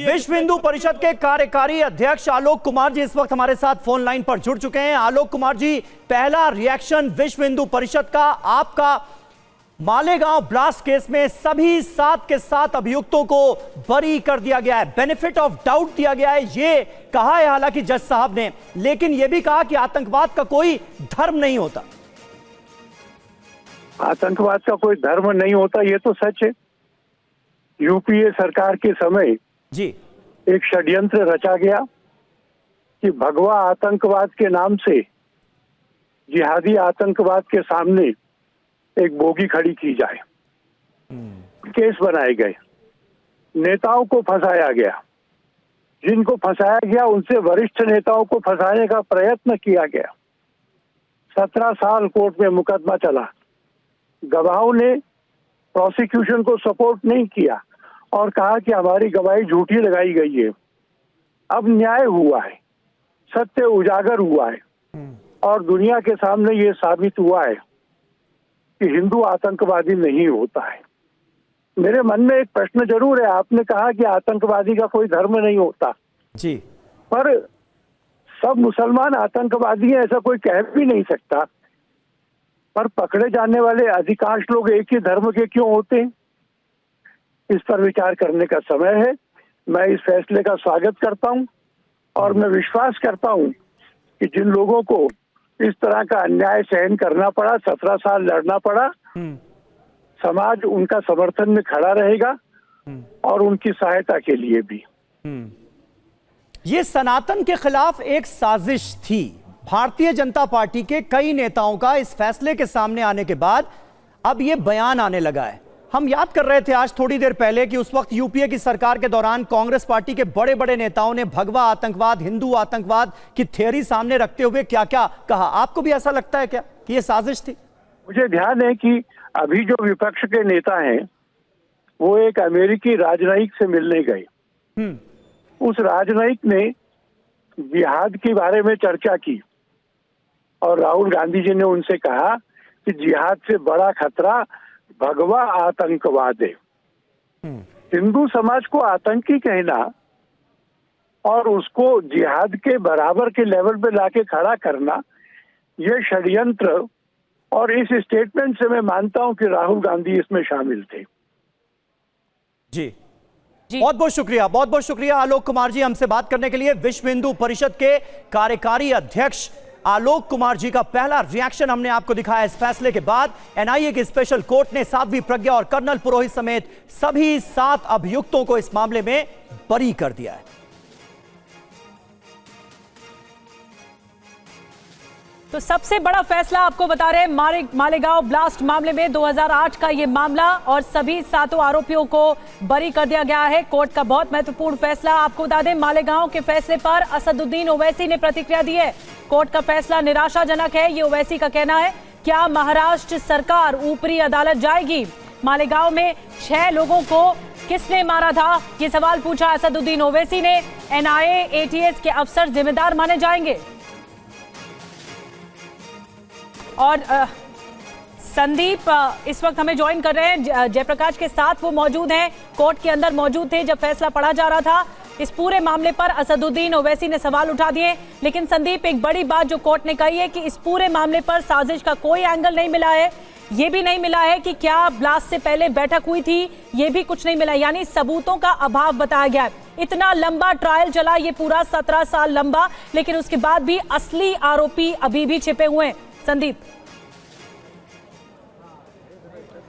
विश्व हिंदू परिषद के कार्यकारी अध्यक्ष आलोक कुमार जी इस वक्त हमारे साथ फोन लाइन पर जुड़ चुके हैं। आलोक कुमार जी, पहला रिएक्शन विश्व हिंदू परिषद का आपका मालेगांव ब्लास्ट केस में सभी 7 के 7 अभियुक्तों को बरी कर दिया गया है, बेनिफिट ऑफ डाउट दिया गया है, ये कहा है हालांकि जज साहब ने, लेकिन यह भी कहा कि आतंकवाद का कोई धर्म नहीं होता। आतंकवाद का कोई धर्म नहीं होता, ये तो सच है। यूपीए सरकार के समय जी एक षड्यंत्र रचा गया कि भगवा आतंकवाद के नाम से जिहादी आतंकवाद के सामने एक बोगी खड़ी की जाए। केस बनाए गए, नेताओं को फंसाया गया, जिनको फंसाया गया उनसे वरिष्ठ नेताओं को फंसाने का प्रयत्न किया गया। 17 साल कोर्ट में मुकदमा चला, गवाहों ने प्रोसिक्यूशन को सपोर्ट नहीं किया और कहा कि हमारी गवाही झूठी लगाई गई है। अब न्याय हुआ है, सत्य उजागर हुआ है और दुनिया के सामने ये साबित हुआ है कि हिंदू आतंकवादी नहीं होता है। मेरे मन में एक प्रश्न जरूर है, आपने कहा कि आतंकवादी का कोई धर्म नहीं होता जी, पर सब मुसलमान आतंकवादी हैं ऐसा कोई कह भी नहीं सकता। पर पकड़े जाने वाले अधिकांश लोग एक ही धर्म के क्यों होते हैं, इस पर विचार करने का समय है। मैं इस फैसले का स्वागत करता हूं और मैं विश्वास करता हूं कि जिन लोगों को इस तरह का अन्याय सहन करना पड़ा, 17 साल लड़ना पड़ा, समाज उनका समर्थन में खड़ा रहेगा और उनकी सहायता के लिए भी। ये सनातन के खिलाफ एक साजिश थी। भारतीय जनता पार्टी के कई नेताओं का इस फैसले के सामने आने के बाद अब ये बयान आने लगा है। हम याद कर रहे थे आज थोड़ी देर पहले कि उस वक्त यूपीए की सरकार के दौरान कांग्रेस पार्टी के बड़े बड़े नेताओं ने भगवा आतंकवाद, हिंदू आतंकवाद की थ्योरी सामने रखते हुए क्या क्या कहा। आपको भी ऐसा लगता है क्या कि ये साजिश थी? मुझे ध्यान है कि अभी जो विपक्ष के नेता हैं वो एक अमेरिकी राजनयिक से मिलने गए। उस राजनयिक ने जिहाद के बारे में चर्चा की और राहुल गांधी जी ने उनसे कहा कि जिहाद से बड़ा खतरा भगवा आतंकवाद है। हिंदू समाज को आतंकी कहना और उसको जिहाद के बराबर के लेवल पे लाके खड़ा करना, यह षड्यंत्र, और इस स्टेटमेंट से मैं मानता हूं कि राहुल गांधी इसमें शामिल थे। जी बहुत बहुत शुक्रिया आलोक कुमार जी हमसे बात करने के लिए। विश्व हिंदू परिषद के कार्यकारी अध्यक्ष आलोक कुमार जी का पहला रिएक्शन हमने आपको दिखाया इस फैसले के बाद। एनआईए की स्पेशल कोर्ट ने साध्वी प्रज्ञा और कर्नल पुरोहित समेत सभी 7 अभियुक्तों को इस मामले में बरी कर दिया है। तो सबसे बड़ा फैसला आपको बता रहे हैं, मालेगांव ब्लास्ट मामले में 2008 का ये मामला और सभी 7 आरोपियों को बरी कर दिया गया है। कोर्ट का बहुत महत्वपूर्ण फैसला। आपको बता दें, मालेगांव के फैसले पर असदुद्दीन ओवैसी ने प्रतिक्रिया दी है। कोर्ट का फैसला निराशाजनक है, ये ओवैसी का कहना है। क्या महाराष्ट्र सरकार ऊपरी अदालत जाएगी? मालेगांव में 6 लोगों को किसने मारा था, ये सवाल पूछा असदुद्दीन ओवैसी ने। एनआईए, एटीएस के अफसर जिम्मेदार माने जाएंगे? और संदीप इस वक्त हमें ज्वाइन कर रहे हैं, जयप्रकाश के साथ वो मौजूद हैं, कोर्ट के अंदर मौजूद थे जब फैसला पढ़ा जा रहा था। इस पूरे मामले पर असदुद्दीन ओवैसी ने सवाल उठा दिए, लेकिन संदीप एक बड़ी बात जो कोर्ट ने कही है कि इस पूरे मामले पर साजिश का कोई एंगल नहीं मिला है। ये भी नहीं मिला है कि क्या ब्लास्ट से पहले बैठक हुई थी, ये भी कुछ नहीं मिला, यानी सबूतों का अभाव बताया गया है। इतना लंबा ट्रायल चला, ये पूरा 17 साल लंबा, लेकिन उसके बाद भी असली आरोपी अभी भी छिपे हुए हैं। संदीप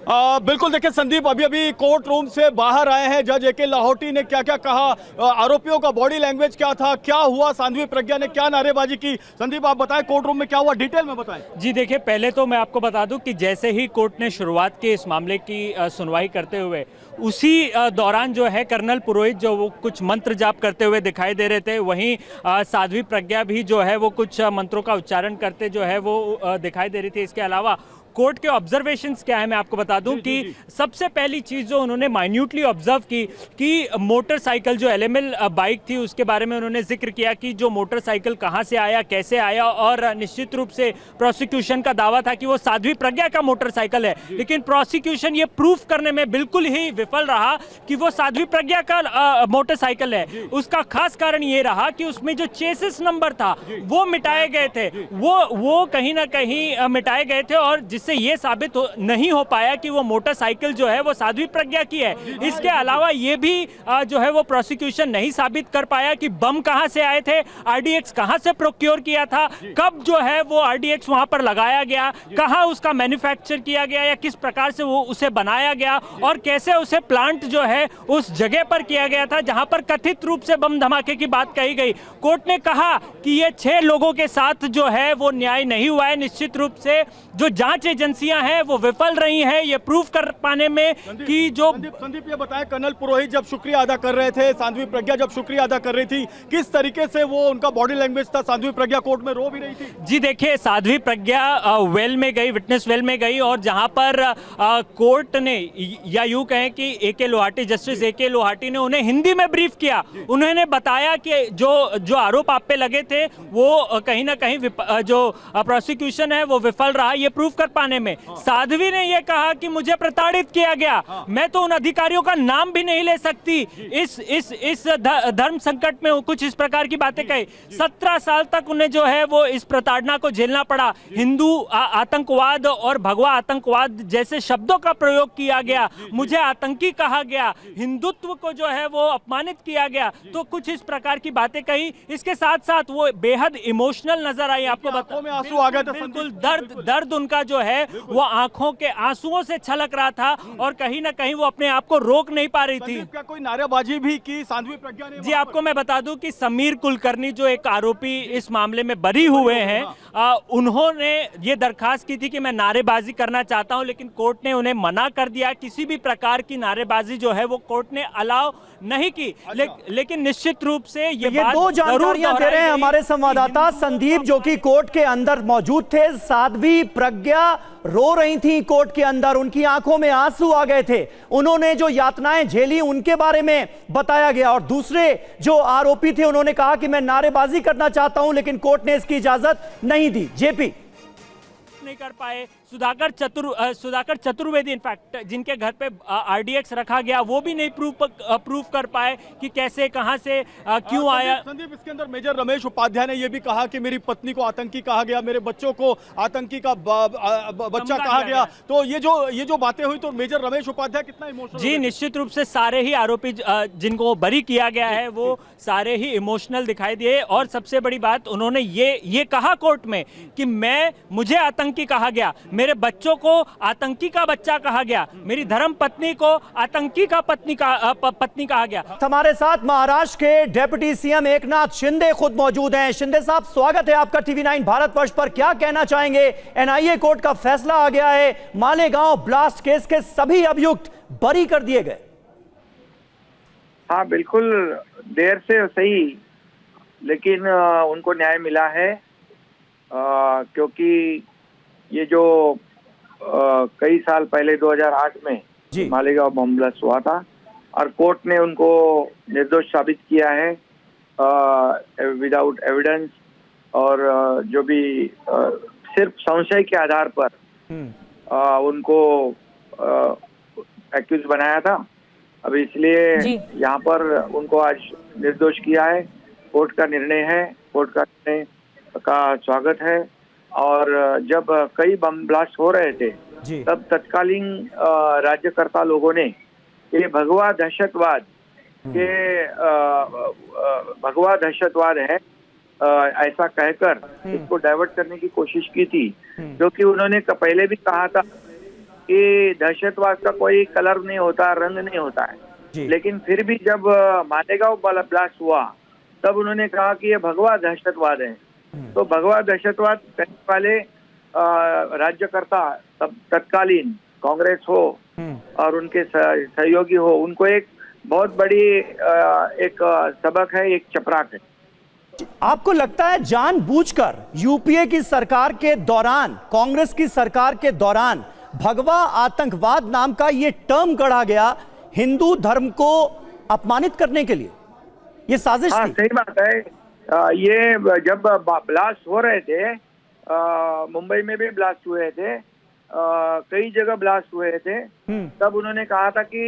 बिल्कुल, देखिए संदीप, अभी कोर्ट रूम से बाहर आए हैं जज ए.के. लाहौटी ने क्या क्या कहा, आरोपियों का बॉडी लैंग्वेज क्या था, क्या हुआ, साध्वी प्रज्ञा ने क्या नारेबाजी की। संदीप आप बताएं कोर्ट रूम में क्या हुआ, डिटेल में बताएं। जी देखिए, पहले तो मैं आपको बता दूं कि जैसे ही कोर्ट ने शुरुआत की इस मामले की सुनवाई करते हुए, उसी दौरान जो है कर्नल पुरोहित जो वो कुछ मंत्र जाप करते हुए दिखाई दे रहे थे, वहीं साध्वी प्रज्ञा भी जो है वो कुछ मंत्रों का उच्चारण करते जो है वो दिखाई दे रही थी। इसके अलावा कोर्ट के ऑब्जर्वेशंस क्या है मैं आपको बता दूं कि सबसे पहली चीज जो उन्होंने माइन्यूटली ऑब्जर्व की कि मोटरसाइकिल जो एलएमएल बाइक थी उसके बारे में उन्होंने जिक्र किया कि जो मोटरसाइकिल कहां से आया, कैसे आया, और निश्चित रूप से प्रोसिक्यूशन का दावा था कि वो साध्वी प्रज्ञा का मोटरसाइकिल है, लेकिन प्रोसिक्यूशन ये प्रूफ करने में बिल्कुल ही विफल रहा कि वो साध्वी प्रज्ञा का मोटरसाइकिल है। उसका खास कारण ये रहा कि उसमें जो चेसिस नंबर था वो मिटाए गए थे, वो कहीं ना कहीं मिटाए गए थे, और जिससे ये साबित नहीं हो पाया कि वो मोटरसाइकिल जो है वो साध्वी प्रज्ञा की है। इसके अलावा ये भी जो है वो प्रोसिक्यूशन नहीं साबित कर पाया कि बम कहां से आए थे, आरडीएक्स कहां से प्रोक्योर किया था, कब जो है वो आरडीएक्स वहां पर लगाया गया, कहां उसका मैन्युफैक्चर किया गया या किस प्रकार से वो उसे बनाया गया, और कैसे उसे प्लांट जो है उस जगह पर किया गया था जहां पर कथित रूप से बम धमाके की बात कही गई। कोर्ट ने कहा कि ये 6 लोगों के साथ जो है वो न्याय नहीं हुआ है। निश्चित रूप से जो जांच एजेंसियां हैं वो विफल रही हैं ये प्रूफ कर पाने में कि जो संदीप ये बताएं, कर्नल पुरोहित जब शुक्रिया अदा कर रहे थे, साध्वी प्रज्ञा जब शुक्रिया अदा कर रही थी, किस तरीके से वो उनका बॉडी लैंग्वेज था? साध्वी प्रज्ञा कोर्ट में रो भी रही थी। जी देखिए, साध्वी प्रज्ञा वेल में गई, विटनेस वेल में गई, और जहां पर कोर्ट ने या यूं कहें कि एके लोहाटी, जस्टिस एके लोहाटी ने उन्हें हिंदी में ब्रीफ किया। उन्होंने बताया कि जो आरोप आप पे लगे थे वो कहीं ना कहीं जो प्रोसिक्यूशन है वो विफल रहा ये प्रूफ कर पाने में। साध्वी ने ये कहा कि मुझे प्रताड़ित किया गया, मैं तो उन अधिकारियों का नाम भी नहीं ले सकती, इस धर्म संकट में कुछ इस प्रकार की बातें कही। 17 साल तक उन्हें जो है वो इस प्रताड़ना को झेलना पड़ा। हिंदू आतंकवाद और भगवा आतंकवाद जैसे शब्दों का प्रयोग किया गया, मुझे आतंकी कहा गया, हिंदुत्व को जो है वो अपमानित किया गया, तो कुछ इस प्रकार की बातें कही। इसके साथ साथ वो बेहद इमोशनल नजर आई। आपको आंखों में आंसू आ गए थे। बिल्कुल दर्द उनका जो है वो आंखों के आंसुओं से छलक रहा था, और कहीं ना कहीं वो अपने आप को रोक नहीं पा रही थी। क्या कोई नारेबाजी भी की साध्वी प्रज्ञा ने? जी आपको मैं बता दूं कि समीर कुलकर्णी जो एक आरोपी इस मामले में बरी हुए हैं, उन्होंने ये दरखास्त की थी कि मैं नारेबाजी करना चाहता हूं, लेकिन कोर्ट ने उन्हें मना कर दिया। किसी भी प्रकार की नारेबाजी जो है वो कोर्ट ने अलाउ नहीं की। लेकिन निश्चित रूप से ये दो जानकारियां दे रहे हैं हमारे संवाददाता संदीप, जो कि कोर्ट के अंदर मौजूद थे। साध्वी प्रज्ञा रो रही थी कोर्ट के अंदर, उनकी आंखों में आंसू आ गए थे, उन्होंने जो यातनाएं झेली उनके बारे में बताया गया, और दूसरे जो आरोपी थे उन्होंने कहा कि मैं नारेबाजी करना चाहता हूं, लेकिन कोर्ट ने इसकी इजाजत नहीं दी। जेपी नहीं कर पाए। सुधाकर चतुर्वेदी इनफैक्ट जिनके घर पे आरडीएक्स रखा गया वो भी नहीं प्रूफ कर पाए कि कैसे, कहां से, क्यों आया। संदीप, इसके अंदर मेजर रमेश उपाध्याय ने यह भी कहा कि मेरी पत्नी को आतंकी कहा गया, मेरे बच्चों को आतंकी का बच्चा कहा गया। तो ये जो बातें हुई, तो मेजर रमेश उपाध्याय कितना इमोशनल? जी निश्चित रूप से सारे ही आरोपी जिनको बरी किया गया है वो सारे ही इमोशनल दिखाई दिए, और सबसे बड़ी बात उन्होंने ये कहा कोर्ट में कि मुझे आतंकी कहा गया, मेरे बच्चों को आतंकी का बच्चा कहा गया, मेरी धर्म पत्नी को आतंकी का पत्नी कहा गया। हमारे साथ महाराष्ट्र के डेप्यूटी सीएम एकनाथ शिंदे खुद मौजूद हैं। शिंदे साहब, स्वागत है आपका टीवी 9 भारतवर्ष पर। क्या कहना चाहेंगे? एनआईए कोर्ट का फैसला आ गया है, मालेगांव ब्लास्ट केस के सभी अभियुक्त बरी कर दिए गए। हाँ बिल्कुल, देर से सही, लेकिन उनको न्याय मिला है, क्योंकि ये जो कई साल पहले 2008 में मालेगांव बम ब्लास्ट हुआ था, और कोर्ट ने उनको निर्दोष साबित किया है विदाउट एविडेंस, और जो भी सिर्फ संशय के आधार पर उनको एक्यूज बनाया था। अब इसलिए यहाँ पर उनको आज निर्दोष किया है। कोर्ट का निर्णय है, कोर्ट का निर्णय का स्वागत है। और जब कई बम ब्लास्ट हो रहे थे तब तत्कालीन राज्यकर्ता लोगों ने ये भगवा दहशतवाद है ऐसा कहकर इसको डाइवर्ट करने की कोशिश की थी, क्योंकि उन्होंने पहले भी कहा था कि दहशतवाद का कोई कलर नहीं होता, रंग नहीं होता है। लेकिन फिर भी जब मालेगांव ब्लास्ट हुआ तब उन्होंने कहा कि ये भगवा दहशतवाद है। तो भगवा दहशतवाद करने वाले राज्यकर्ता तत्कालीन कांग्रेस हो और उनके सहयोगी हो, उनको एक बहुत बड़ी एक सबक है, एक चपराक है। आपको लगता है जानबूझकर यूपीए की सरकार के दौरान, कांग्रेस की सरकार के दौरान भगवा आतंकवाद नाम का यह टर्म गढ़ा गया हिंदू धर्म को अपमानित करने के लिए? यह साजिश हाँ, थी? सही बात है। ये जब ब्लास्ट हो रहे थे, मुंबई में भी ब्लास्ट हुए थे, कई जगह ब्लास्ट हुए थे, तब उन्होंने कहा था कि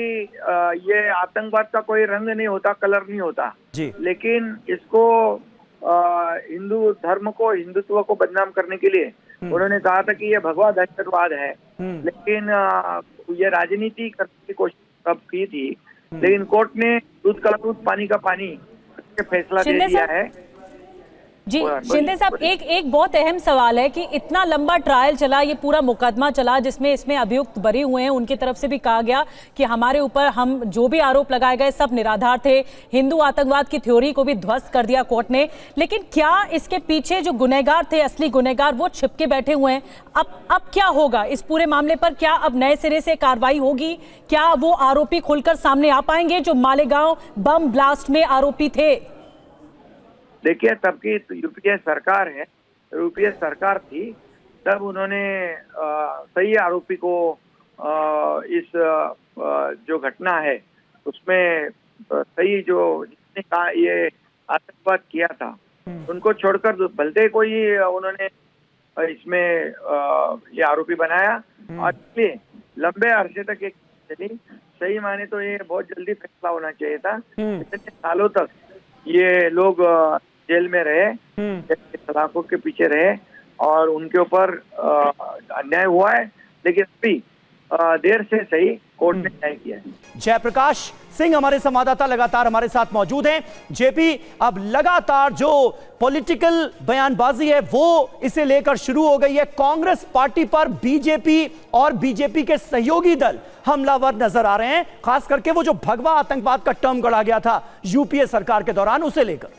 ये आतंकवाद का कोई रंग नहीं होता, कलर नहीं होता जी। लेकिन इसको हिंदू धर्म को, हिंदुत्व को बदनाम करने के लिए उन्होंने कहा था कि ये भगवा दहशतवाद है। लेकिन ये राजनीति करने की कोशिश तब की थी, लेकिन कोर्ट ने दूध का दूध पानी का पानी के फैसला दे दिया है। जी शिंदे साहब, एक बहुत अहम सवाल है कि इतना लंबा ट्रायल चला, ये पूरा मुकदमा चला जिसमें इसमें अभियुक्त बरी हुए हैं, उनकी तरफ से भी कहा गया कि हमारे ऊपर हम जो भी आरोप लगाए गए सब निराधार थे, हिंदू आतंकवाद की थ्योरी को भी ध्वस्त कर दिया कोर्ट ने। लेकिन क्या इसके पीछे जो गुनहगार थे, असली गुनहगार, वो छिपके बैठे हुए हैं? अब क्या होगा इस पूरे मामले पर? क्या अब नए सिरे से कार्रवाई होगी? क्या वो आरोपी खुलकर सामने आ पाएंगे जो मालेगांव बम ब्लास्ट में आरोपी थे? देखिए, तब की यूपीए सरकार है, यूपीए सरकार थी, तब उन्होंने सही आरोपी को इस जो घटना है उसमें सही जो जिसने कहा ये आतंकवाद किया था उनको छोड़कर भलते कोई उन्होंने इसमें ये आरोपी बनाया और इसलिए लंबे अरसे तक एक चली। सही माने तो ये बहुत जल्दी फैसला होना चाहिए था। इतने सालों तक ये लोग जेल में रहे, सलाखों के पीछे रहे और उनके ऊपर अन्याय हुआ है, लेकिन अभी देर से सही कोर्ट ने न्याय किया है। जयप्रकाश सिंह हमारे संवाददाता लगातार हमारे साथ मौजूद हैं। जेपी, अब लगातार जो पॉलिटिकल बयानबाजी है वो इसे लेकर शुरू हो गई है। कांग्रेस पार्टी पर बीजेपी और बीजेपी के सहयोगी दल हमलावर नजर आ रहे हैं, खास करके वो जो भगवा आतंकवाद का टर्म गढ़ा गया था यूपीए सरकार के दौरान, उसे लेकर।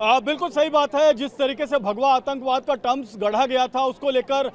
बिल्कुल सही बात है। जिस तरीके से भगवा आतंकवाद का टर्म्स गढ़ा गया था उसको लेकर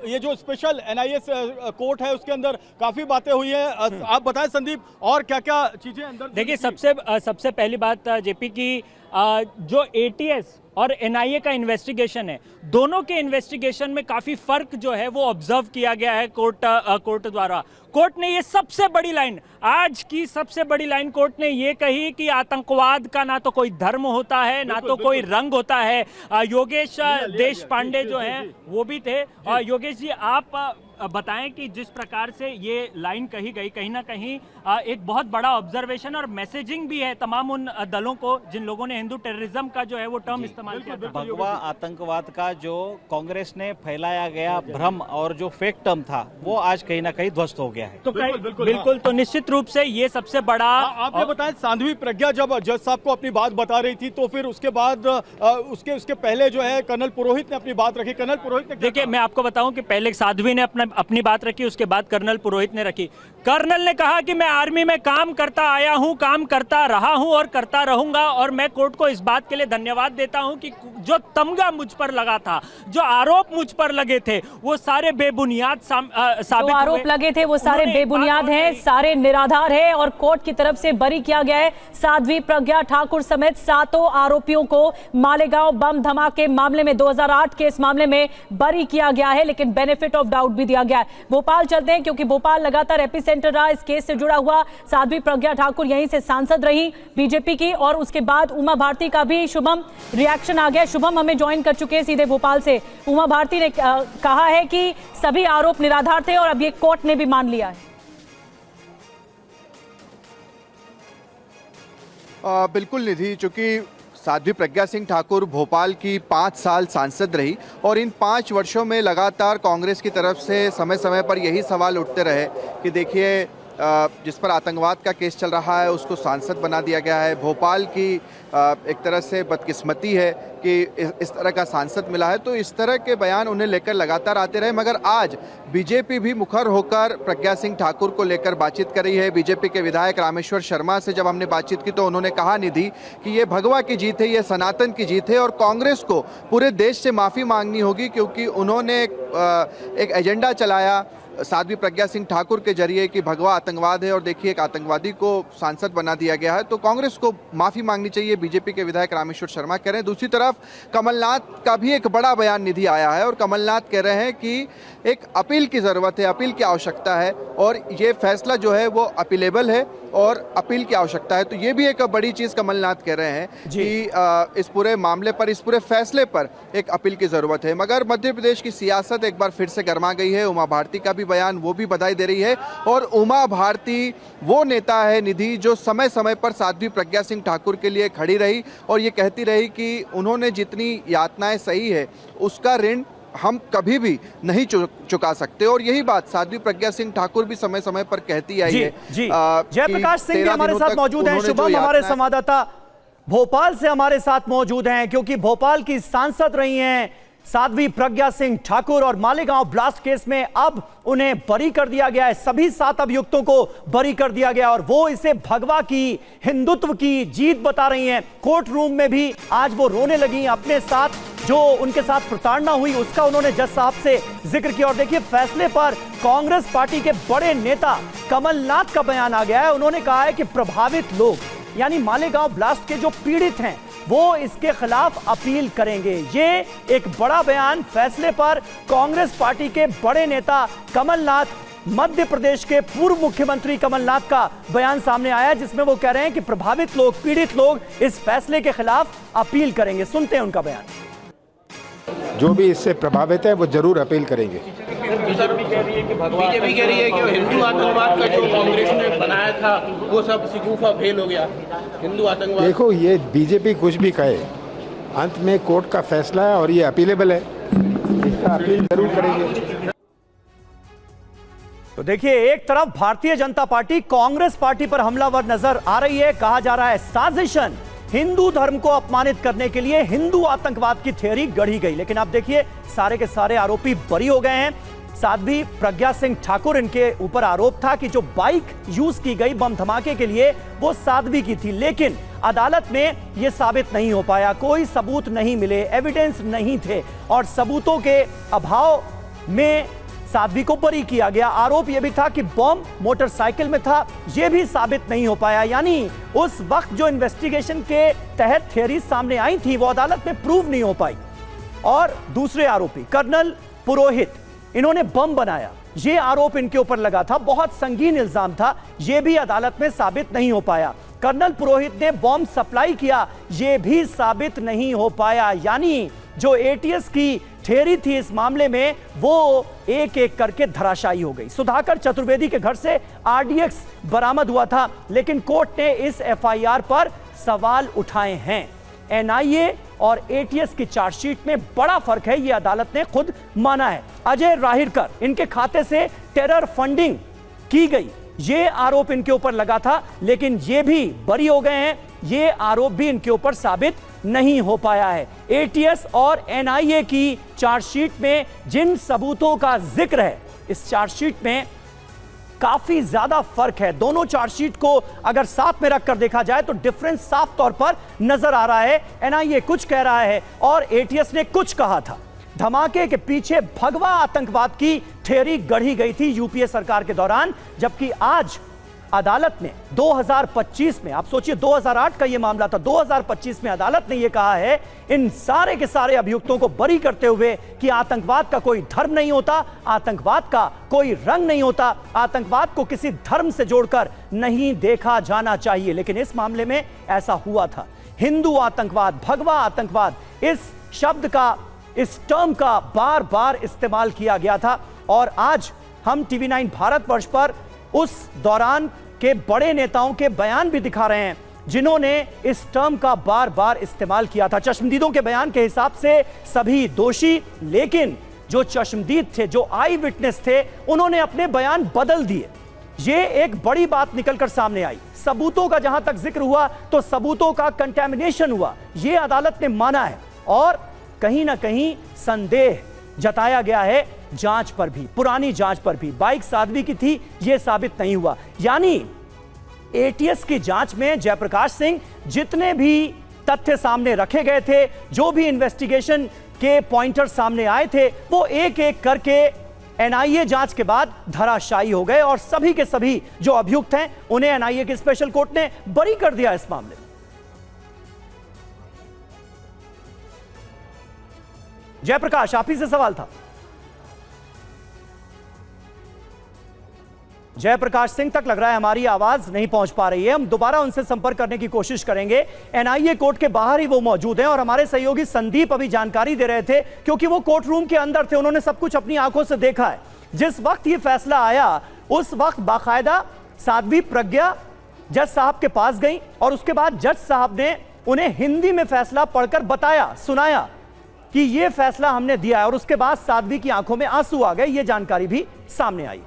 ये जो स्पेशल एनआईए कोर्ट है उसके अंदर काफी बातें हुई हैं। आप बताएं संदीप, और क्या क्या चीजें अंदर? देखिए, सबसे पहली बात जेपी की, जो एटीएस और एनआईए का इन्वेस्टिगेशन है, दोनों के इन्वेस्टिगेशन में काफी फर्क जो है वो ऑब्जर्व किया गया है कोर्ट द्वारा। कोर्ट ने ये सबसे बड़ी लाइन, आज की सबसे बड़ी लाइन कोर्ट ने ये कही कि आतंकवाद का ना तो कोई धर्म होता है, ना तो कोई रंग होता है। योगेश देश पांडे जो हैं वो भी थे। योगेश जी, आप बताएं कि जिस प्रकार से ये लाइन कही गई, कहीं ना कहीं एक बहुत बड़ा ऑब्जर्वेशन और मैसेजिंग भी है तमाम उन दलों को जिन लोगों ने हिंदू टेररिज्म का जो है वो टर्म इस्तेमाल किया था। भगवा आतंकवाद का जो कांग्रेस ने फैलाया गया भ्रम और जो फेक टर्म था वो आज कहीं ना कहीं ध्वस्त हो गया है। तो बिल्कुल, तो निश्चित रूप से ये सबसे बड़ा। आपने बताया साध्वी प्रज्ञा जब जज साहब को अपनी बात बता रही थी तो फिर उसके बाद उसके पहले जो है कर्नल पुरोहित ने अपनी बात रखी। कर्नल पुरोहित ने, देखिए, मैं आपको बताऊं कि पहले साध्वी ने अपनी बात रखी, उसके बाद कर्नल पुरोहित ने रखी। कर्नल ने कहा कि मैं आर्मी में काम करता आया हूं, काम करता रहा हूं और करता रहूंगा, और मैं कोर्ट को इस बात के लिए धन्यवाद देता हूं कि जो तमगा मुझ पर लगा था, जो आरोप मुझ पर लगे थे, वो सारे बेबुनियाद साबित हुए। आरोप लगे थे वो सारे बेबुनियाद हैं, सारे निराधार हैं और कोर्ट की तरफ से बरी किया गया है साध्वी प्रज्ञा ठाकुर समेत 7 आरोपियों को मालेगांव बम धमाके मामले में 2008 के इस मामले में बरी किया गया है, लेकिन बेनिफिट ऑफ डाउट भी दिया गया है। भोपाल चलते हैं क्योंकि भोपाल लगातार एपिसेंटर रहा इस केस से जुड़ा हुआ। साध्वी प्रज्ञा ठाकुर यहीं से सांसद रही बीजेपी की, और उसके बाद उमा भारती का भी शुभम रिएक्शन आ गया। शुभम हमें ज्वाइन कर चुके हैं सीधे भोपाल से। उमा भारती ने कहा है कि सभी आरोप निराधार थे और अब ये कोर्ट ने भी मान लिया है। बिल्कुल निधि, चूंकि साध्वी प्रज्ञा सिंह ठाकुर भोपाल की 5 साल सांसद रही और इन 5 वर्षों में लगातार कांग्रेस की तरफ से समय समय पर यही सवाल उठते रहे कि देखिए जिस पर आतंकवाद का केस चल रहा है उसको सांसद बना दिया गया है। भोपाल की एक तरह से बदकिस्मती है कि इस तरह का सांसद मिला है। तो इस तरह के बयान उन्हें लेकर लगातार आते रहे, मगर आज बीजेपी भी मुखर होकर प्रज्ञा सिंह ठाकुर को लेकर बातचीत कर रही है। बीजेपी के विधायक रामेश्वर शर्मा से जब हमने बातचीत की तो उन्होंने कहा निधि कि ये भगवा की जीत है, ये सनातन की जीत है और कांग्रेस को पूरे देश से माफ़ी मांगनी होगी क्योंकि उन्होंने एक एजेंडा चलाया साध्वी प्रज्ञा सिंह ठाकुर के जरिए कि भगवा आतंकवाद है और देखिए एक आतंकवादी को सांसद बना दिया गया है, तो कांग्रेस को माफी मांगनी चाहिए, बीजेपी के विधायक रामेश्वर शर्मा कह रहे हैं। दूसरी तरफ कमलनाथ का भी एक बड़ा बयान निधि आया है और कमलनाथ कह रहे हैं कि एक अपील की जरूरत है, अपील की आवश्यकता है और ये फैसला जो है वो अपीलेबल है और अपील की आवश्यकता है। तो ये भी एक बड़ी चीज कमलनाथ कह रहे हैं कि इस पूरे मामले पर, इस पूरे फैसले पर एक अपील की जरूरत है। मगर मध्य प्रदेश की सियासत एक बार फिर से गर्मा गई है। उमा भारती का भी बयान, वो भी बधाई दे रही है और उमा भारती वो नेता है निधि जो समय समय पर साध्वी प्रज्ञा सिंह ठाकुर के लिए खड़ी रही और ये कहती रही कि उन्होंने जितनी यातनाएं सही है उसका ऋण हम कभी भी नहीं चुका सकते। और यही बात साध्वी प्रज्ञा सिंह ठाकुर भी समय समय पर कहती आई है। जयप्रकाश सिंह भी हमारे साथ मौजूद हैं। शुभम हमारे संवाददाता भोपाल से हमारे साथ मौजूद हैं क्योंकि भोपाल की सांसद रही हैं साध्वी प्रज्ञा सिंह ठाकुर और मालेगांव ब्लास्ट केस में अब उन्हें बरी कर दिया गया है। सभी 7 अभियुक्तों को बरी कर दिया गया और वो इसे भगवा की, हिंदुत्व की जीत बता रही हैं। कोर्ट रूम में भी आज वो रोने लगी। अपने साथ जो उनके साथ प्रताड़ना हुई उसका उन्होंने जज साहब से जिक्र किया। और देखिए फैसले पर कांग्रेस पार्टी के बड़े नेता कमलनाथ का बयान आ गया है। उन्होंने कहा है कि प्रभावित लोग यानी मालेगांव ब्लास्ट के जो पीड़ित हैं वो इसके खिलाफ अपील करेंगे। ये एक बड़ा बयान फैसले पर कांग्रेस पार्टी के बड़े नेता कमलनाथ, मध्य प्रदेश के पूर्व मुख्यमंत्री कमलनाथ का बयान सामने आया है जिसमें वो कह रहे हैं कि प्रभावित लोग, पीड़ित लोग इस फैसले के खिलाफ अपील करेंगे। सुनते हैं उनका बयान। जो भी इससे प्रभावित है वो जरूर अपील करेंगे। बीजेपी कह रही है कि हिंदू आतंकवाद का जो कांग्रेस ने बनाया था वो सब शिकूफा फेल हो गया। हिंदू आतंकवाद, देखो ये बीजेपी कुछ भी कहे, अंत में कोर्ट का फैसला है और ये अपीलेबल है, इसका अपील जरूर करेंगे। तो देखिए एक तरफ भारतीय जनता पार्टी कांग्रेस पार्टी पर हमलावर नजर आ रही है। कहा जा रहा है साजिशन, हिंदू धर्म को अपमानित करने के लिए हिंदू आतंकवाद की थ्योरी गढ़ी गई। लेकिन अब देखिए सारे के सारे आरोपी बरी हो गए हैं। साध्वी प्रज्ञा सिंह ठाकुर, इनके ऊपर आरोप था कि जो बाइक यूज की गई बम धमाके के लिए वो साध्वी की थी, लेकिन अदालत में यह साबित नहीं हो पाया। कोई सबूत नहीं मिले, एविडेंस नहीं थे और सबूतों के अभाव में साध्वी को बरी किया गया। आरोप यह भी था कि बम मोटरसाइकिल में था, यह भी साबित नहीं हो पाया। यानी उस वक्त जो इन्वेस्टिगेशन के तहत थ्योरी सामने आई थी वो अदालत में प्रूव नहीं हो पाई। और दूसरे आरोपी कर्नल पुरोहित, इन्होंने बम बनाया, यह आरोप इनके ऊपर लगा था, बहुत संगीन इल्जाम था, यह भी अदालत में साबित नहीं हो पाया। कर्नल पुरोहित ने बम सप्लाई किया, यह भी साबित नहीं हो पाया। यानी जो एटीएस की थ्योरी थी इस मामले में वो एक एक करके धराशायी हो गई। सुधाकर चतुर्वेदी के घर से आरडीएक्स बरामद हुआ था, लेकिन कोर्ट ने इस एफआईआर पर सवाल उठाए हैं। एनआईए और एटीएस की चार्जशीट में बड़ा फर्क है, यह अदालत ने खुद माना है। अजय राहिरकर, इनके खाते से टेरर फंडिंग की गई, ये आरोप इनके ऊपर लगा था, लेकिन ये भी बरी हो गए हैं। ये आरोप भी इनके ऊपर साबित नहीं हो पाया है। एटीएस और एनआईए की चार्जशीट में जिन सबूतों का जिक्र है, इस चार्जशीट में काफी ज्यादा फर्क है। दोनों चार्जशीट को अगर साथ में रखकर देखा जाए तो डिफरेंस साफ तौर पर नजर आ रहा है। एनआईए कुछ कह रहा है और एटीएस ने कुछ कहा था। धमाके के पीछे भगवा आतंकवाद की थ्योरी गढ़ी गई थी यूपीए सरकार के दौरान, जबकि आज अदालत ने 2025 में, आप सोचिए 2008 का यह मामला था, 2025 में अदालत ने यह कहा है इन सारे के सारे अभियुक्तों को बरी करते हुए कि आतंकवाद का कोई धर्म नहीं होता, आतंकवाद का कोई रंग नहीं होता, आतंकवाद को किसी धर्म से जोड़कर नहीं देखा जाना चाहिए। लेकिन इस मामले में ऐसा हुआ था। हिंदू आतंकवाद, भगवा आतंकवाद, इस शब्द का, इस टर्म का बार बार इस्तेमाल किया गया था। और आज हम टीवी 9 भारतवर्ष पर उस दौरान के बड़े नेताओं के बयान भी दिखा रहे हैं जिन्होंने इस टर्म का बार बार इस्तेमाल किया था। चश्मदीदों के बयान के हिसाब से सभी दोषी, लेकिन जो चश्मदीद थे, जो आई विटनेस थे, उन्होंने अपने बयान बदल दिए। ये एक बड़ी बात निकलकर सामने आई। सबूतों का जहां तक जिक्र हुआ तो सबूतों का कंटैमिनेशन हुआ, यह अदालत ने माना है। और कहीं ना कहीं संदेह जताया गया है जांच पर भी, पुरानी जांच पर भी। बाइक साध्वी की थी, यह साबित नहीं हुआ। यानी एटीएस की जांच में जयप्रकाश सिंह जितने भी तथ्य सामने रखे गए थे, जो भी इन्वेस्टिगेशन के पॉइंटर सामने आए थे, वो एक एक करके एनआईए जांच के बाद धराशायी हो गए और सभी के सभी जो अभियुक्त हैं उन्हें एनआईए की स्पेशल कोर्ट ने बरी कर दिया इस मामले में। जयप्रकाश, आप ही से सवाल था। जयप्रकाश सिंह तक लग रहा है हमारी आवाज नहीं पहुंच पा रही है। हम दोबारा उनसे संपर्क करने की कोशिश करेंगे। एनआईए कोर्ट के बाहर ही वो मौजूद हैं और हमारे सहयोगी संदीप अभी जानकारी दे रहे थे क्योंकि वो कोर्ट रूम के अंदर थे, उन्होंने सब कुछ अपनी आंखों से देखा है। जिस वक्त ये फैसला आया उस वक्त बाकायदा साध्वी प्रज्ञा जज साहब के पास गई और उसके बाद जज साहब ने उन्हें हिंदी में फैसला पढ़कर बताया, सुनाया कि ये फैसला हमने दिया है और उसके बाद साध्वी की आंखों में आंसू आ गए। ये जानकारी भी सामने आई।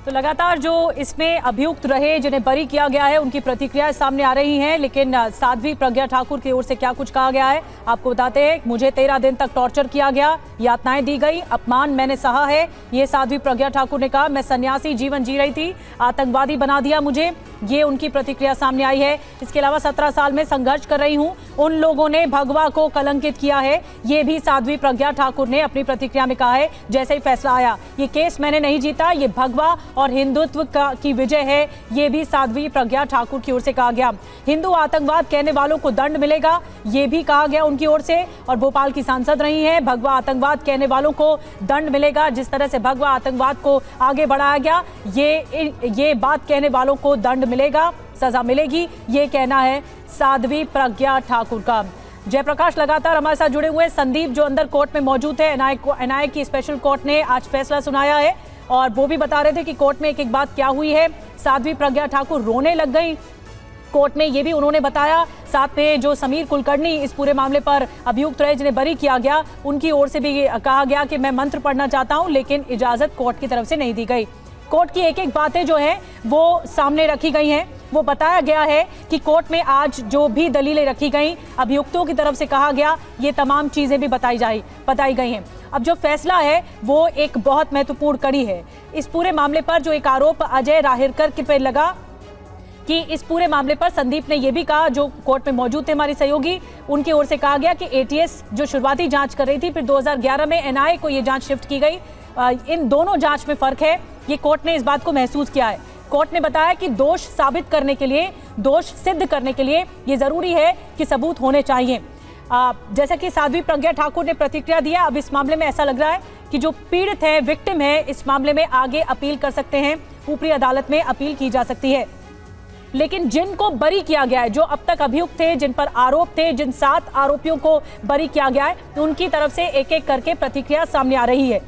तो लगातार जो इसमें अभियुक्त रहे जिन्हें बरी किया गया है उनकी प्रतिक्रियाएं सामने आ रही हैं, लेकिन साध्वी प्रज्ञा ठाकुर की ओर से क्या कुछ कहा गया है आपको बताते हैं। मुझे 13 दिन तक टॉर्चर किया गया, यातनाएं दी गई, अपमान मैंने सहा है, ये साध्वी प्रज्ञा ठाकुर ने कहा। मैं सन्यासी जीवन जी रही थी, आतंकवादी बना दिया मुझे, ये उनकी प्रतिक्रिया सामने आई है। इसके अलावा 17 साल में संघर्ष कर रही हूं, उन लोगों ने भगवा को कलंकित किया है, ये भी साध्वी प्रज्ञा ठाकुर ने अपनी प्रतिक्रिया में कहा है। जैसे ही फैसला आया, ये केस मैंने नहीं जीता, ये भगवा और हिंदुत्व की विजय है, ये भी साध्वी प्रज्ञा ठाकुर की ओर से कहा गया। हिंदू आतंकवाद कहने वालों को दंड मिलेगा, ये भी कहा गया उनकी ओर से। और भोपाल की सांसद रही हैं, भगवा आतंकवाद कहने वालों को दंड मिलेगा। जिस तरह से भगवा आतंकवाद को आगे बढ़ाया गया, ये बात कहने वालों को दंड मिलेगा, सजा मिलेगी, ये कहना है साध्वी प्रज्ञा ठाकुर का। जयप्रकाश लगातार हमारे साथ जुड़े हुए हैं। संदीप जो अंदर कोर्ट में मौजूद है, एनआईए की स्पेशल कोर्ट ने आज फैसला सुनाया है और वो भी बता रहे थे कि कोर्ट में एक एक बात क्या हुई है। साध्वी प्रज्ञा ठाकुर रोने लग गई कोर्ट में, ये भी उन्होंने बताया। साथ में जो समीर कुलकर्णी इस पूरे मामले पर अभियुक्त रहे जिन्हें बरी किया गया, उनकी ओर से भी कहा गया कि मैं मंत्र पढ़ना चाहता हूं, लेकिन इजाजत कोर्ट की तरफ से नहीं दी गई। कोर्ट की एक एक बातें जो है वो सामने रखी गई हैं। वो बताया गया है कि कोर्ट में आज जो भी दलीलें रखी गई, अभियुक्तों की तरफ से कहा गया, ये तमाम चीजें भी बताई गई हैं। अब जो फैसला है वो एक बहुत महत्वपूर्ण कड़ी है इस पूरे मामले पर। जो एक आरोप अजय राहिरकर के पे लगा कि इस पूरे मामले पर संदीप ने यह भी कहा, जो कोर्ट में मौजूद थे हमारी सहयोगी, उनकी ओर से कहा गया कि एटीएस जो शुरुआती जांच कर रही थी, फिर 2011 में एनआईए को ये जांच शिफ्ट की गई। इन दोनों जांच में फर्क है, ये कोर्ट ने इस बात को महसूस किया है। कोर्ट ने बताया कि दोष साबित करने के लिए, दोष सिद्ध करने के लिए ये जरूरी है कि सबूत होने चाहिए। जैसा कि साध्वी प्रज्ञा ठाकुर ने प्रतिक्रिया दिया, अब इस मामले में ऐसा लग रहा है कि जो पीड़ित है, विक्टिम है, इस मामले में आगे अपील कर सकते हैं, ऊपरी अदालत में अपील की जा सकती है। लेकिन जिनको बरी किया गया है, जो अब तक अभियुक्त थे, जिन पर आरोप थे, जिन 7 आरोपियों को बरी किया गया है, उनकी तरफ से एक एक करके प्रतिक्रिया सामने आ रही है।